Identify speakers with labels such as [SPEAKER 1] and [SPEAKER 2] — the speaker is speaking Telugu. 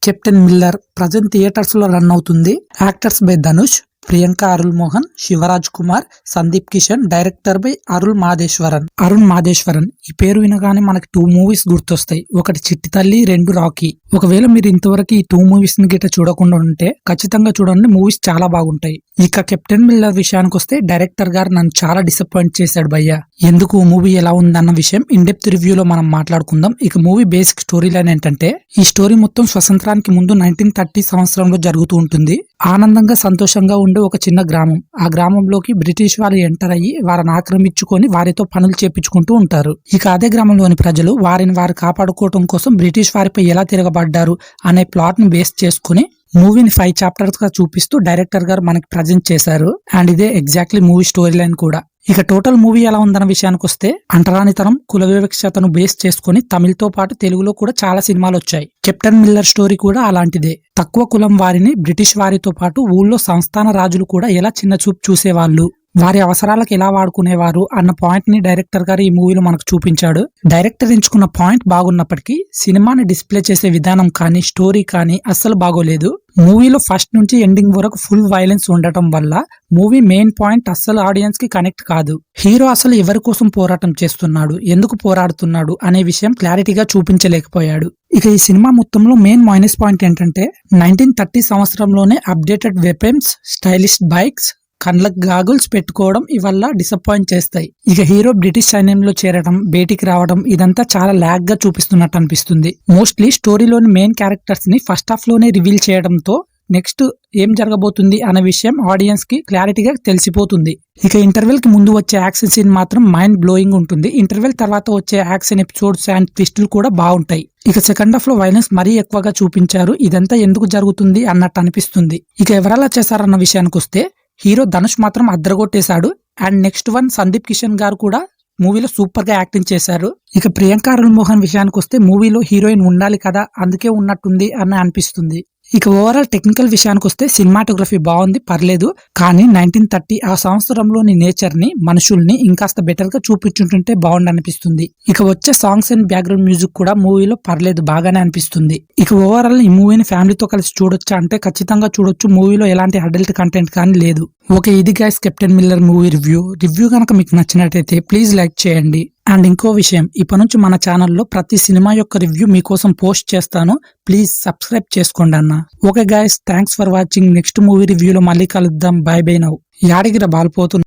[SPEAKER 1] కెప్టెన్ మిల్లర్ ప్రజెంట్ థియేటర్స్ లో రన్ అవుతుంది. Actors by Dhanush, Priyanka Arul Mohan, Shivaraj Kumar, Sundeep Kishan, director by Arun Matheswaran. ఈ పేరు వినగానే మనకి 2 మూవీస్ గుర్తొస్తాయి. ఒకటి చిట్టి తల్లి, 2 రాకీ. ఒకవేళ మీరు ఇంతవరకు ఈ 2 మూవీస్ ని గిట్ట చూడకుండా ఉంటే ఖచ్చితంగా చూడండి, మూవీస్ చాలా బాగుంటాయి. ఇక కెప్టెన్ మిల్లర్ విషయానికి వస్తే డైరెక్టర్ గారు నన్ను చాలా డిసప్పాయింట్ చేశాడు భయ్య. ఎందుకు మూవీ ఎలా ఉందన్న విషయం ఇన్ డెప్త్ రివ్యూలో మనం మాట్లాడుకుందాం. ఇక మూవీ బేసిక్ స్టోరీ లైన్ ఏంటంటే, ఈ స్టోరీ మొత్తం స్వతంత్రానికి ముందు 1930 సంవత్సరంలో జరుగుతూ ఉంటుంది. ఆనందంగా సంతోషంగా ఉండే ఒక చిన్న గ్రామం. ఆ గ్రామంలోకి బ్రిటిష్ వాళ్ళు ఎంటర్ అయ్యి వారిని ఆక్రమించుకొని వారితో పనులు చేపించుకుంటూ ఉంటారు. ఇక అదే గ్రామంలోని ప్రజలు వారిని వారు కాపాడుకోవడం కోసం బ్రిటిష్ వారిపై ఎలా తిరగబడ్డారు అనే ప్లాట్ ని బేస్ చేసుకుని మూవీని 5 చాప్టర్స్ గా చూపిస్తూ డైరెక్టర్ గారు మనకి ప్రజెంట్ చేశారు. అండ్ ఇదే ఎగ్జాక్ట్లీ మూవీ స్టోరీ లైన్ కూడా. ఇక టోటల్ మూవీ ఎలా ఉందన్న విషయానికి వస్తే, అంటరానితనం, కుల వివక్షతను బేస్ చేసుకుని తమిళ్తో పాటు తెలుగులో కూడా చాలా సినిమాలు వచ్చాయి. కెప్టెన్ మిల్లర్ స్టోరీ కూడా అలాంటిదే. తక్కువ కులం వారిని బ్రిటిష్ వారితో పాటు ఊళ్ళో సంస్థాన రాజులు కూడా ఎలా చిన్న చూపు చూసేవాళ్ళు, వారి అవసరాలకు ఎలా వాడుకునేవారు అన్న పాయింట్ ని డైరెక్టర్ గారు ఈ మూవీలో మనకు చూపించాడు. డైరెక్టర్ ఎంచుకున్న పాయింట్ బాగున్నప్పటికీ సినిమాని డిస్ప్లే చేసే విధానం కానీ స్టోరీ కానీ అస్సలు బాగోలేదు. మూవీలో ఫస్ట్ నుంచి ఎండింగ్ వరకు ఫుల్ వైలెన్స్ ఉండటం వల్ల మూవీ మెయిన్ పాయింట్ అస్సలు ఆడియన్స్ కి కనెక్ట్ కాదు. హీరో అసలు ఎవరి కోసం పోరాటం చేస్తున్నాడు, ఎందుకు పోరాడుతున్నాడు అనే విషయం క్లారిటీగా చూపించలేకపోయాడు. ఇక ఈ సినిమా మొత్తంలో మెయిన్ మైనస్ పాయింట్ ఏంటంటే, 1930 సంవత్సరంలోనే అప్డేటెడ్ వెపన్స్, స్టైలిష్ బైక్స్, కళ్ళకు గాగుల్స్ పెట్టుకోవడం ఇవల్ల డిసప్పాయింట్ చేస్తాయి. ఇక హీరో బ్రిటిష్ సైన్యంలో చేరడం, బయటికి రావడం ఇదంతా చాలా లాగ్ గా చూపిస్తున్నట్టు అనిపిస్తుంది. మోస్ట్లీ స్టోరీలోని మెయిన్ క్యారెక్టర్స్ ని ఫస్ట్ హాఫ్ లోనే రివీల్ చేయడంతో నెక్స్ట్ ఏం జరగబోతుంది అనే విషయం ఆడియన్స్ కి క్లారిటీగా తెలిసిపోతుంది. ఇక ఇంటర్వెల్ కి ముందు వచ్చే యాక్షన్ సీన్ మాత్రం మైండ్ బ్లోయింగ్ ఉంటుంది. ఇంటర్వెల్ తర్వాత వచ్చే యాక్షన్ ఎపిసోడ్స్ అండ్ ట్విస్టులు కూడా బాగుంటాయి. ఇక సెకండ్ హాఫ్ లో వైలెన్స్ మరీ ఎక్కువగా చూపించారు. ఇదంతా ఎందుకు జరుగుతుంది అన్నట్టు అనిపిస్తుంది. ఇక ఎవరలా చేశారన్న విషయానికి వస్తే, హీరో ధనుష్ మాత్రం అద్దరగొట్టేశాడు. And next one Sundeep Kishan గారు కూడా మూవీలో సూపర్ గా యాక్టింగ్ చేశారు. ఇక ప్రియాంక అరుల్ మోహన్ విషయానికి వస్తే, మూవీలో హీరోయిన్ ఉండాలి కదా, అందుకే ఉన్నట్టుంది అని అనిపిస్తుంది. ఇక ఓవరాల్ టెక్నికల్ విషయానికి వస్తే సినిమాటోగ్రఫీ బాగుంది, పర్లేదు. కానీ 1930 ఆ సంవత్సరంలోని నేచర్ ని, మనుషుల్ని ఇంకాస్త బెటర్ గా చూపించుంటుంటే బాగుండి అనిపిస్తుంది. ఇక వచ్చే సాంగ్స్ అండ్ బ్యాక్గ్రౌండ్ మ్యూజిక్ కూడా మూవీలో పర్లేదు, బాగానే అనిపిస్తుంది. ఇక ఓవరాల్ ఈ మూవీని ఫ్యామిలీతో కలిసి చూడొచ్చా అంటే ఖచ్చితంగా చూడొచ్చు. మూవీలో ఎలాంటి అడల్ట్ కంటెంట్ కానీ లేదు. ఓకే, ఇది guys captain Miller movie review కనుక మీకు నచ్చినట్టయితే ప్లీజ్ లైక్ చేయండి. అండ్ ఇంకో విషయం, ఇప్పటి నుంచి మన ఛానల్లో ప్రతి సినిమా యొక్క రివ్యూ మీకోసం పోస్ట్ చేస్తాను. ప్లీజ్ సబ్స్క్రైబ్ చేసుకోండి అన్న. Okay guys, thanks for watching. Next movie రివ్యూలో మళ్ళీ కలుద్దాం. Bye bye now. యాడిగిర బాల్పోతుంది.